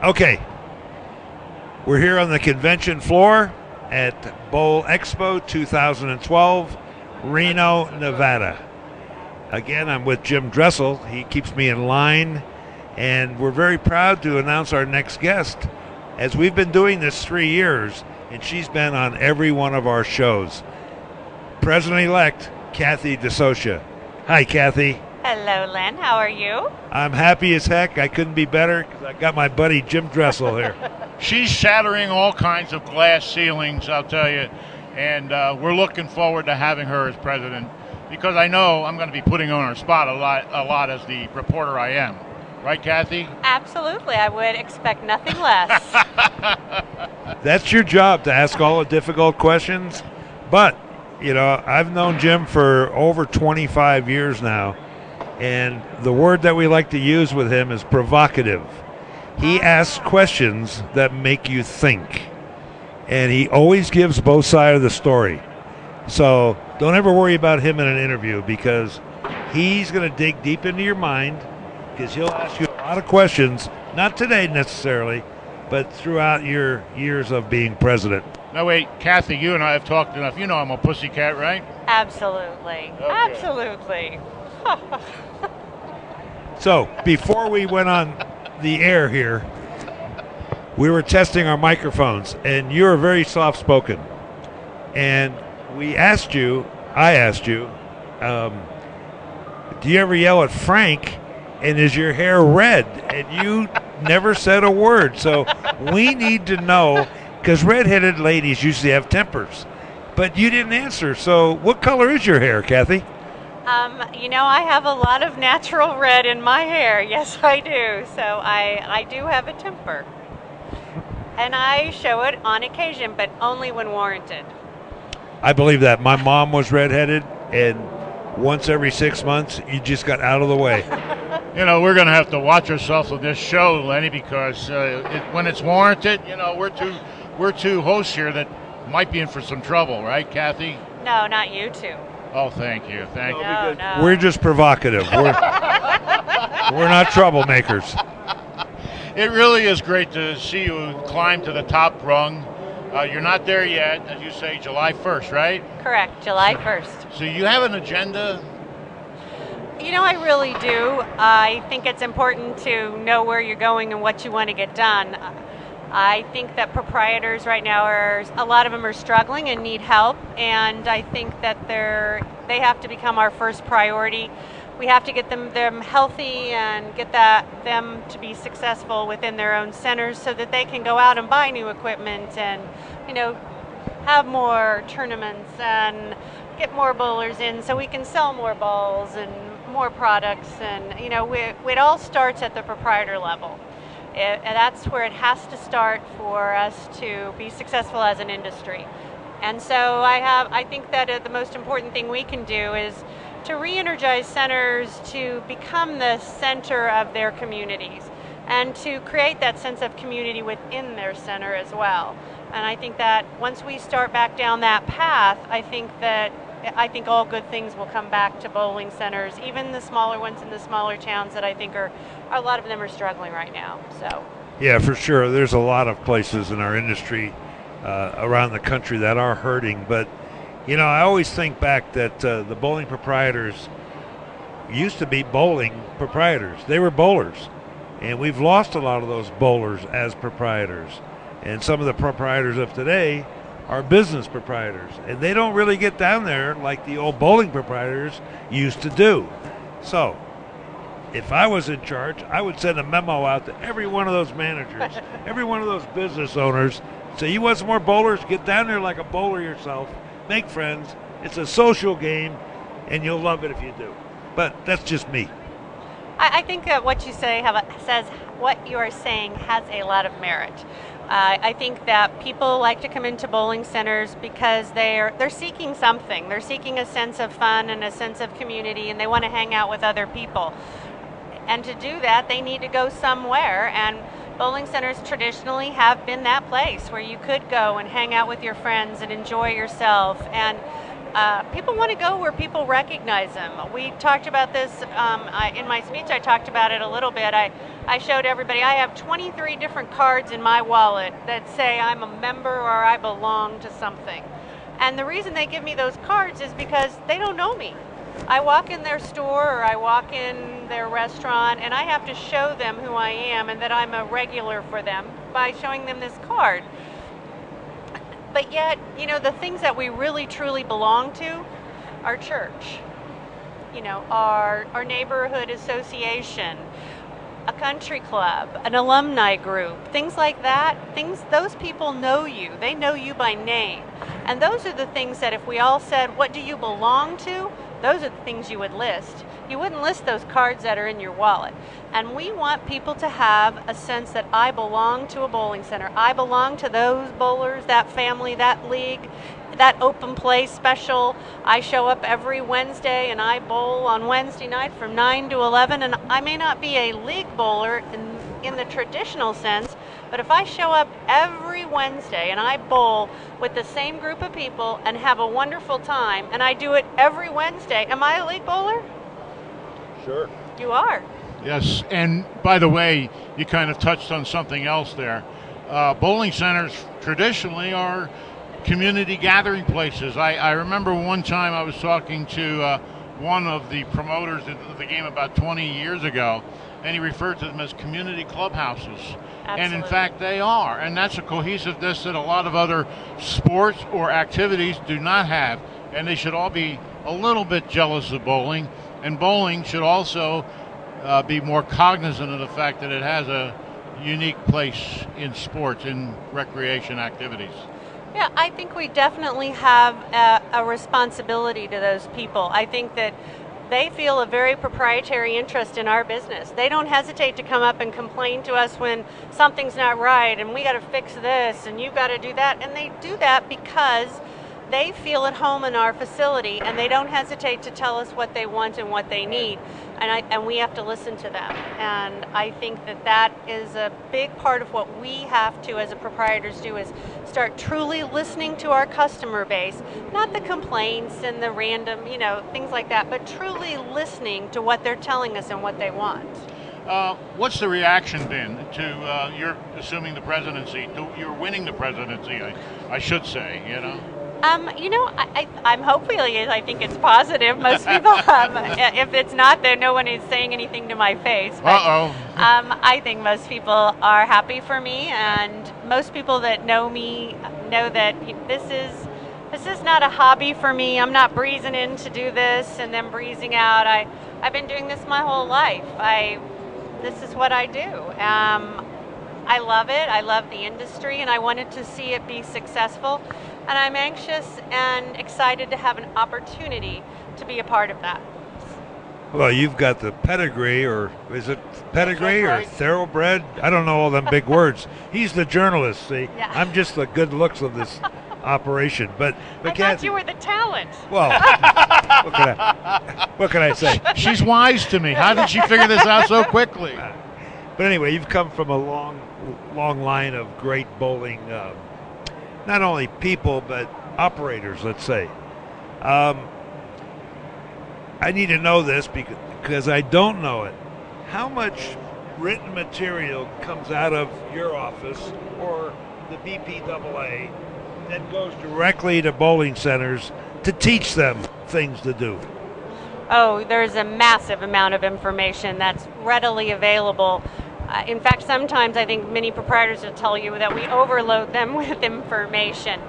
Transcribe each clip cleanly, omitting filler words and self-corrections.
Okay, we're here on the convention floor at Bowl Expo 2012, Reno, Nevada. Again, I'm with Jim Dressel. He keeps me in line, and we're very proud to announce our next guest, as we've been doing this 3 years, and she's been on every one of our shows. President-elect Cathy DeSocio. Hi, Cathy. Hello, Len. How are you? I'm happy as heck. I couldn't be better because I got my buddy Jim Dressel here. She's shattering all kinds of glass ceilings, I'll tell you, and we're looking forward to having her as president, because I know I'm going to be putting her on her spot a lot as the reporter I am. Right, Cathy? Absolutely. I would expect nothing less. That's your job, to ask all the difficult questions. But, you know, I've known Jim for over 25 years now, and the word that we like to use with him is provocative. He asks questions that make you think, and he always gives both sides of the story. So don't ever worry about him in an interview, because he's going to dig deep into your mind, because he'll ask you a lot of questions, not today necessarily, but throughout your years of being president. No, wait, Cathy, you and I have talked enough. You know I'm a pussycat, right? Absolutely. Okay. Absolutely. So before we went on the air here, we were testing our microphones, and you're very soft-spoken. And I asked you, do you ever yell at Frank, and is your hair red? And you never said a word. So we need to know, because redheaded ladies usually have tempers. But you didn't answer. So what color is your hair, Cathy? You know, I have a lot of natural red in my hair. Yes, I do. So I do have a temper. And I show it on occasion, but only when warranted. I believe that. My mom was redheaded, and once every 6 months, you just got out of the way. You know, we're going to have to watch ourselves with this show, Lenny, because when it's warranted, you know, we're two hosts here that might be in for some trouble, right, Cathy? No, not you two. Oh, thank you. Thank you. No. We're just provocative. We're not troublemakers. It really is great to see you climb to the top rung. You're not there yet, as you say, July 1st, right? Correct, July 1st. So you have an agenda? You know, I really do. I think it's important to know where you're going and what you want to get done. I think that proprietors right now a lot of them are struggling and need help, and I think that they have to become our first priority. We have to get them healthy and get them to be successful within their own centers, so that they can go out and buy new equipment and, you know, have more tournaments and get more bowlers in, so we can sell more balls and more products. And, you know, it all starts at the proprietor level. And that's where it has to start for us to be successful as an industry. And so I think that the most important thing we can do is to re-energize centers to become the center of their communities, and to create that sense of community within their center as well. And I think that once we start back down that path, I think all good things will come back to bowling centers, even the smaller ones in the smaller towns that I think a lot of them are struggling right now. So yeah, for sure. There's a lot of places in our industry around the country that are hurting. But, you know, I always think back that the bowling proprietors used to be bowling proprietors. They were bowlers. And we've lost a lot of those bowlers as proprietors. And some of the proprietors of today are business proprietors. And they don't really get down there like the old bowling proprietors used to do. So if I was in charge, I would send a memo out to every one of those managers, every one of those business owners, say, you want some more bowlers? Get down there like a bowler yourself. Make friends. It's a social game, and you'll love it if you do. But that's just me. I think what you what you are saying has a lot of merit. I think that people like to come into bowling centers because they're seeking something. They're seeking a sense of fun and a sense of community, and they want to hang out with other people. And to do that, they need to go somewhere. And bowling centers traditionally have been that place where you could go and hang out with your friends and enjoy yourself. And people want to go where people recognize them. We talked about this in my speech. I talked about it a little bit. I showed everybody I have 23 different cards in my wallet that say I'm a member or I belong to something. And the reason they give me those cards is because they don't know me. I walk in their store or I walk in their restaurant and I have to show them who I am and that I'm a regular for them by showing them this card. But yet, you know, the things that we really truly belong to, our church, you know, our neighborhood association, a country club, an alumni group, things like that, those people know you. They know you by name. And those are the things that if we all said, what do you belong to? Those are the things you would list. You wouldn't list those cards that are in your wallet. And we want people to have a sense that I belong to a bowling center. I belong to those bowlers, that family, that league, that open play special. I show up every Wednesday and I bowl on Wednesday night from 9 to 11. And I may not be a league bowler in the traditional sense, but if I show up every Wednesday and I bowl with the same group of people and have a wonderful time, and I do it every Wednesday, am I a league bowler? Sure. You are. Yes, and by the way, you kind of touched on something else there. Bowling centers traditionally are community gathering places. I remember one time I was talking to one of the promoters of the game about 20 years ago, and he referred to them as community clubhouses. Absolutely. And in fact, they are. And that's a cohesiveness that a lot of other sports or activities do not have. And they should all be a little bit jealous of bowling. And bowling should also be more cognizant of the fact that it has a unique place in sports, in recreation activities. Yeah, I think we definitely have a responsibility to those people. I think that they feel a very proprietary interest in our business. They don't hesitate to come up and complain to us when something's not right and we got to fix this and you've got to do that. And they do that because they feel at home in our facility and they don't hesitate to tell us what they want and what they need. And we have to listen to them. And I think that that is a big part of what we have to, as a proprietors, do is start truly listening to our customer base, not the complaints and the random, you know, things like that, but truly listening to what they're telling us and what they want. What's the reaction been to you're assuming the presidency, you're winning the presidency, I should say, you know? You know, I'm hopefully, I think it's positive. Most people, if it's not, then no one is saying anything to my face. But, I think most people are happy for me, and most people that know me know that this is not a hobby for me. I'm not breezing in to do this and then breezing out. I've been doing this my whole life. This is what I do. I love it. I love the industry, and I wanted to see it be successful. And I'm anxious and excited to have an opportunity to be a part of that. Well, you've got the pedigree, or is it pedigree or thoroughbred? I don't know all them big words. He's the journalist, see? Yeah. I'm just the good looks of this operation. But I thought you were the talent. Well, what can I say? She's wise to me. How did she figure this out so quickly? But anyway, you've come from a long line of great bowling, not only people, but operators, let's say. I need to know this because I don't know it. How much written material comes out of your office or the BPAA that goes directly to bowling centers to teach them things to do? Oh, there's a massive amount of information that's readily available. In fact, sometimes I think many proprietors will tell you that we overload them with information.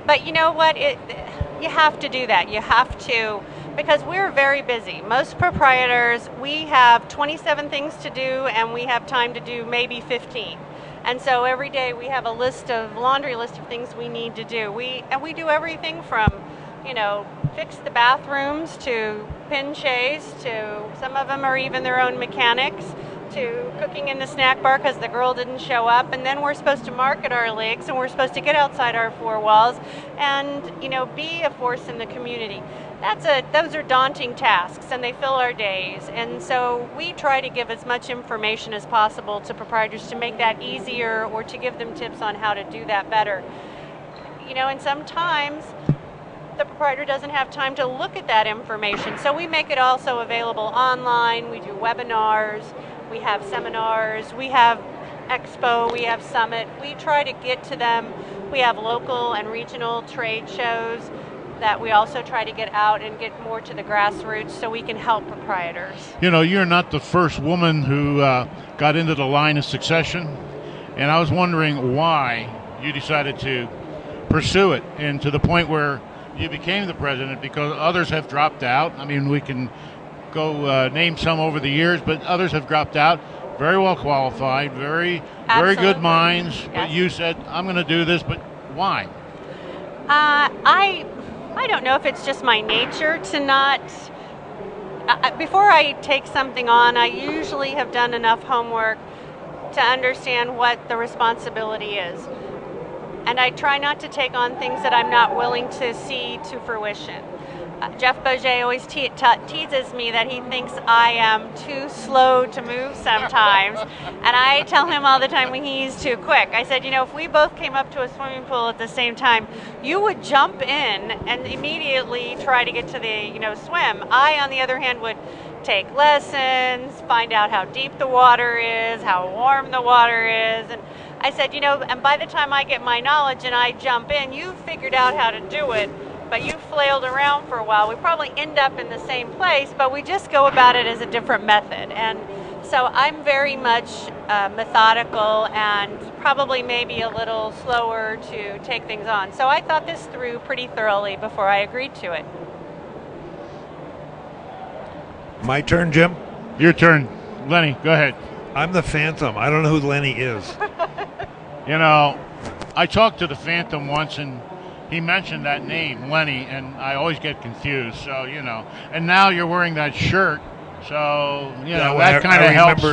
But you know what? You have to do that. You have to, because we're very busy. Most proprietors, we have 27 things to do, and we have time to do maybe 15. And so every day we have a laundry list of things we need to do. We do everything from, you know, fix the bathrooms to pin chase to some of them are even their own mechanics, to cooking in the snack bar because the girl didn't show up, and then we're supposed to market our leagues and we're supposed to get outside our four walls and, you know, be a force in the community. Those are daunting tasks, and they fill our days, and so we try to give as much information as possible to proprietors to make that easier or to give them tips on how to do that better. You know, and sometimes the proprietor doesn't have time to look at that information, so we make it also available online. We do webinars. We have seminars, we have expo, we have summit. We try to get to them. We have local and regional trade shows that we also try to get out and get more to the grassroots so we can help proprietors. You know, you're not the first woman who got into the line of succession, and I was wondering why you decided to pursue it, and to the point where you became the president, because others have dropped out. I mean, we can go name some over the years, but others have dropped out. Very well qualified, very good minds. Yes. But you said, I'm going to do this, but why? I don't know if it's just my nature to not, before I take something on, I usually have done enough homework to understand what the responsibility is. And I try not to take on things that I'm not willing to see to fruition. Jeff Boget always teases me that he thinks I am too slow to move sometimes. And I tell him all the time when he's too quick. I said, you know, if we both came up to a swimming pool at the same time, you would jump in and immediately try to get to the, swim. I, on the other hand, would take lessons, find out how deep the water is, how warm the water is. And I said, and by the time I get my knowledge and I jump in, you've figured out how to do it. But you flailed around for a while. We probably end up in the same place, but we just go about it as a different method. And so I'm very much methodical and probably maybe a little slower to take things on. So I thought this through pretty thoroughly before I agreed to it. My turn, Jim? Your turn. Lenny, go ahead. I'm the Phantom. I don't know who Lenny is. I talked to the Phantom once, and he mentioned that name, Lenny, and I always get confused. So, and now you're wearing that shirt, so, that kind of helps.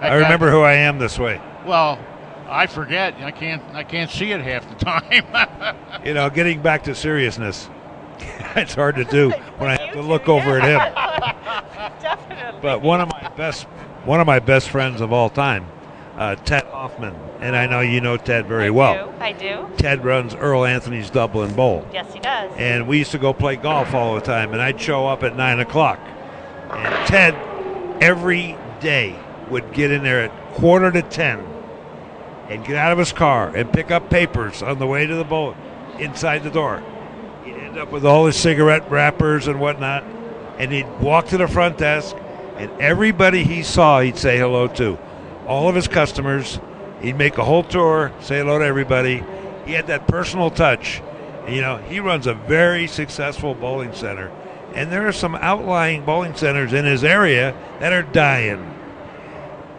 I remember who I am this way. Well, I forget. I can't see it half the time. Getting back to seriousness, it's hard to do when I have to look over at him. Definitely. But one of my best friends of all time, Ted Hoffman, and I know you know Ted very well. I do. Ted runs Earl Anthony's Dublin Bowl. Yes, he does. And we used to go play golf all the time, and I'd show up at 9 o'clock. And Ted, every day, would get in there at 9:45 and get out of his car and pick up papers on the way to the bowl inside the door. He'd end up with all his cigarette wrappers and whatnot, and he'd walk to the front desk, and everybody he saw, he'd say hello to. All of his customers. He'd make a whole tour, say hello to everybody. He had that personal touch. He runs a very successful bowling center. And there are some outlying bowling centers in his area that are dying.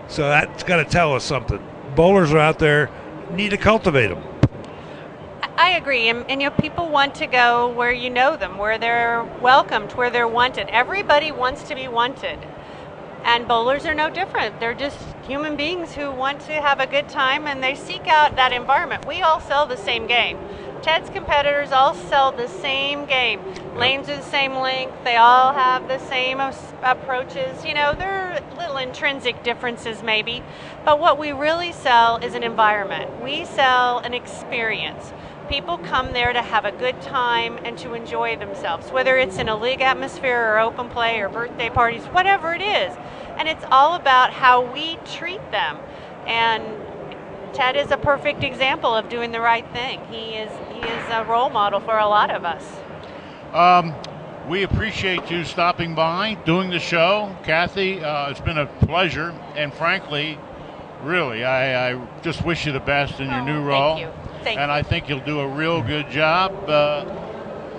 So that's got to tell us something. Bowlers are out there, need to cultivate them. I agree. And people want to go where you know them, where they're welcomed, where they're wanted. Everybody wants to be wanted. And bowlers are no different. They're just human beings who want to have a good time, and they seek out that environment. We all sell the same game. Ted's competitors all sell the same game. Lanes are the same length. They all have the same approaches. There are little intrinsic differences maybe, but what we really sell is an environment. We sell an experience. People come there to have a good time and to enjoy themselves, whether it's in a league atmosphere or open play or birthday parties, whatever it is. And it's all about how we treat them. And Ted is a perfect example of doing the right thing. He is a role model for a lot of us. We appreciate you stopping by, doing the show. Cathy, it's been a pleasure. And frankly, really, I just wish you the best in your new role. Thank you. Thank you. I think you'll do a real good job.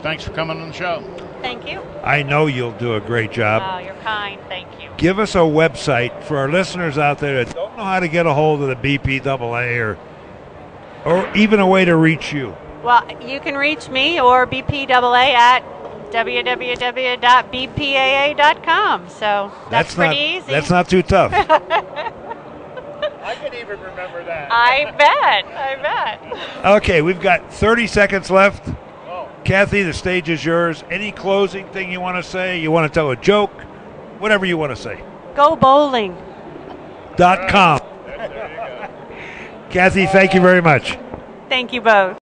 Thanks for coming on the show. Thank you. I know you'll do a great job. Oh, you're kind. Thank you. Give us a website for our listeners out there that don't know how to get a hold of the BPAA or even a way to reach you. Well, you can reach me or BPAA at www.bpaa.com. So that's pretty easy. That's not too tough. I could even remember that. I bet. Okay, we've got 30 seconds left. Oh. Cathy, the stage is yours. Any closing thing you want to say? You want to tell a joke? Whatever you want to say. Go bowling. .com. Cathy, thank you very much. Thank you both.